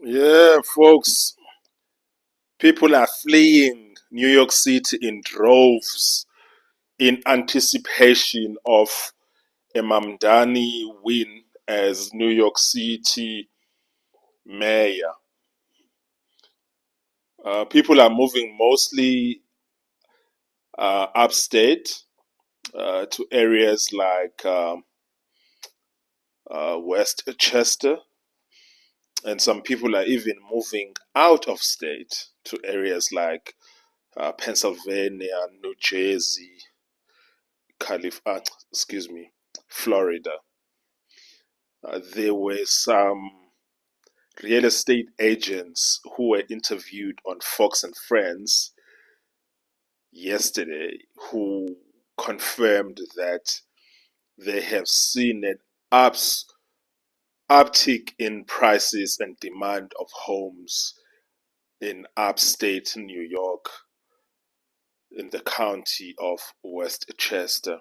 Yeah, folks, people are fleeing New York City in droves in anticipation of a Mandani win as New York City mayor. People are moving mostly upstate to areas like Westchester, and some people are even moving out of state to areas like Pennsylvania, New Jersey, excuse me, Florida. There were some real estate agents who were interviewed on Fox and Friends yesterday who confirmed that they have seen an uptick in prices and demand of homes in upstate New York in the county of Westchester.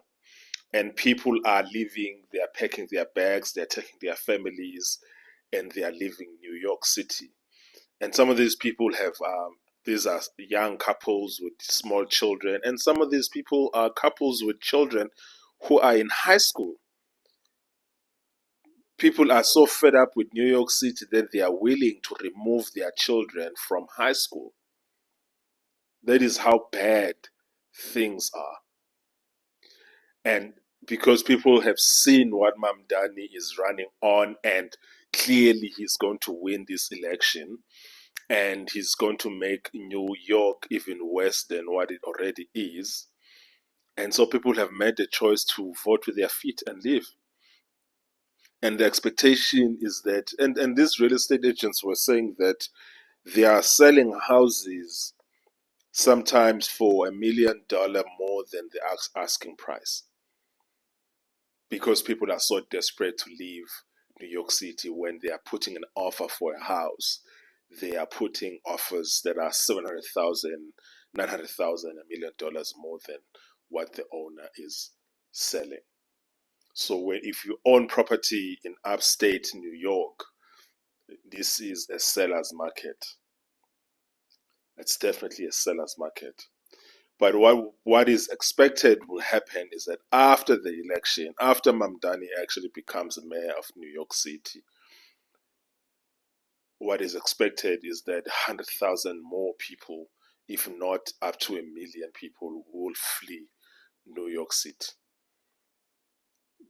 And people are leaving, they are packing their bags, they're taking their families, and they are leaving New York City. And some of these people have, these are young couples with small children, and some of these people are couples with children who are in high school. People are so fed up with New York City that they are willing to remove their children from high school. That is how bad things are. And because people have seen what Mamdani is running on, and clearly he's going to win this election, and he's going to make New York even worse than what it already is. And so people have made the choice to vote with their feet and leave. And the expectation is that, and these real estate agents were saying that they are selling houses sometimes for $1 million more than the asking price, because people are so desperate to leave New York City. When they are putting an offer for a house, they are putting offers that are 700,000, 900,000, $1 million more than what the owner is selling. So if you own property in upstate New York, this is a seller's market. It's definitely a seller's market. But what is expected will happen is that after the election, after Mamdani actually becomes the mayor of New York City, what is expected is that 100,000 more people, if not up to 1 million people, will flee New York City.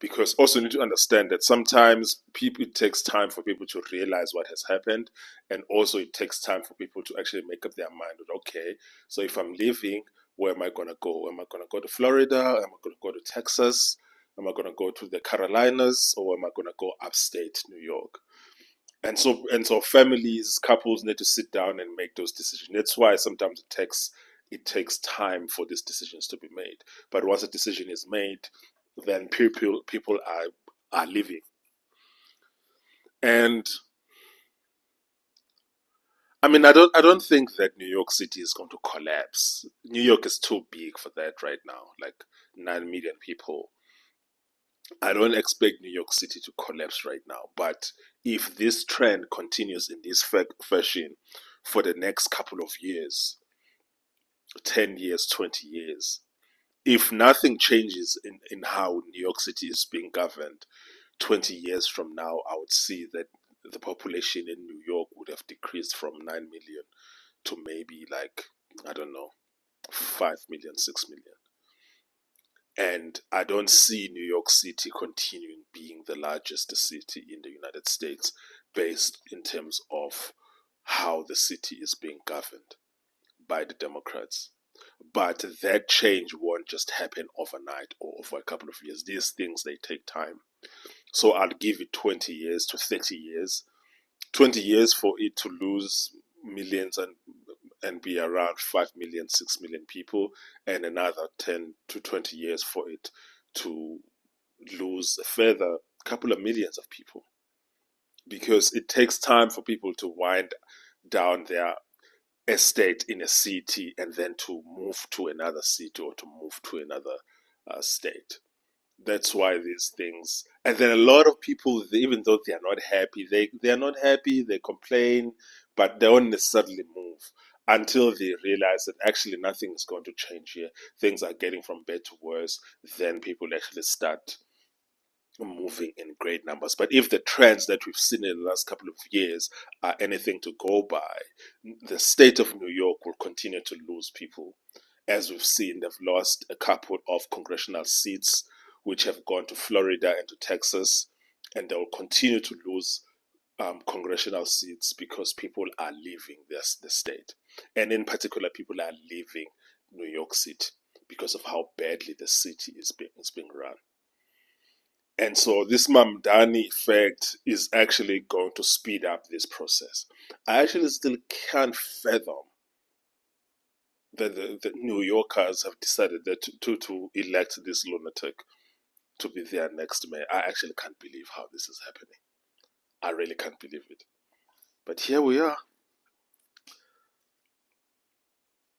Because also you need to understand that sometimes it takes time for people to realize what has happened, and also it takes time for people to actually make up their mind that, okay, so if I'm leaving, where am I going to go? Am I going to go to Florida? Am I going to go to Texas? Am I going to go to the Carolinas, or am I going to go upstate New York? And so families, couples need to sit down and make those decisions. That's why sometimes it takes time for these decisions to be made. But once a decision is made, then people are living. And I mean, I don't think that New York City is going to collapse. New York is too big for that right now, like 9 million people. I don't expect New York City to collapse right now. But if this trend continues in this fashion for the next couple of years, 10 years, 20 years, if nothing changes in how New York City is being governed, 20 years from now, I would see that the population in New York would have decreased from 9 million to maybe, like, I don't know, 5 million, 6 million. And I don't see New York City continuing being the largest city in the United States based in terms of how the city is being governed by the Democrats. But that change won't just happen overnight or over a couple of years. These things, they take time. So I'll give it 20 years to 30 years. 20 years for it to lose millions and be around 5 million, 6 million people, and another 10 to 20 years for it to lose a further couple of millions of people. Because it takes time for people to wind down their estate in a city and then to move to another city or to move to another state. That's why these things, and then a lot of people, even though they are not happy, they are not happy. They complain, but they don't necessarily move until they realize that actually nothing is going to change here. Things are getting from bad to worse. Then people actually start moving in great numbers. But if the trends that we've seen in the last couple of years are anything to go by, the state of New York will continue to lose people. As we've seen, they've lost a couple of congressional seats, which have gone to Florida and to Texas, and they will continue to lose congressional seats because people are leaving the state. And in particular, people are leaving New York City because of how badly the city is being run. And so this Mamdani effect is actually going to speed up this process. I actually still can't fathom that the New Yorkers have decided that to elect this lunatic to be their next mayor. I actually can't believe how this is happening. I really can't believe it. But here we are.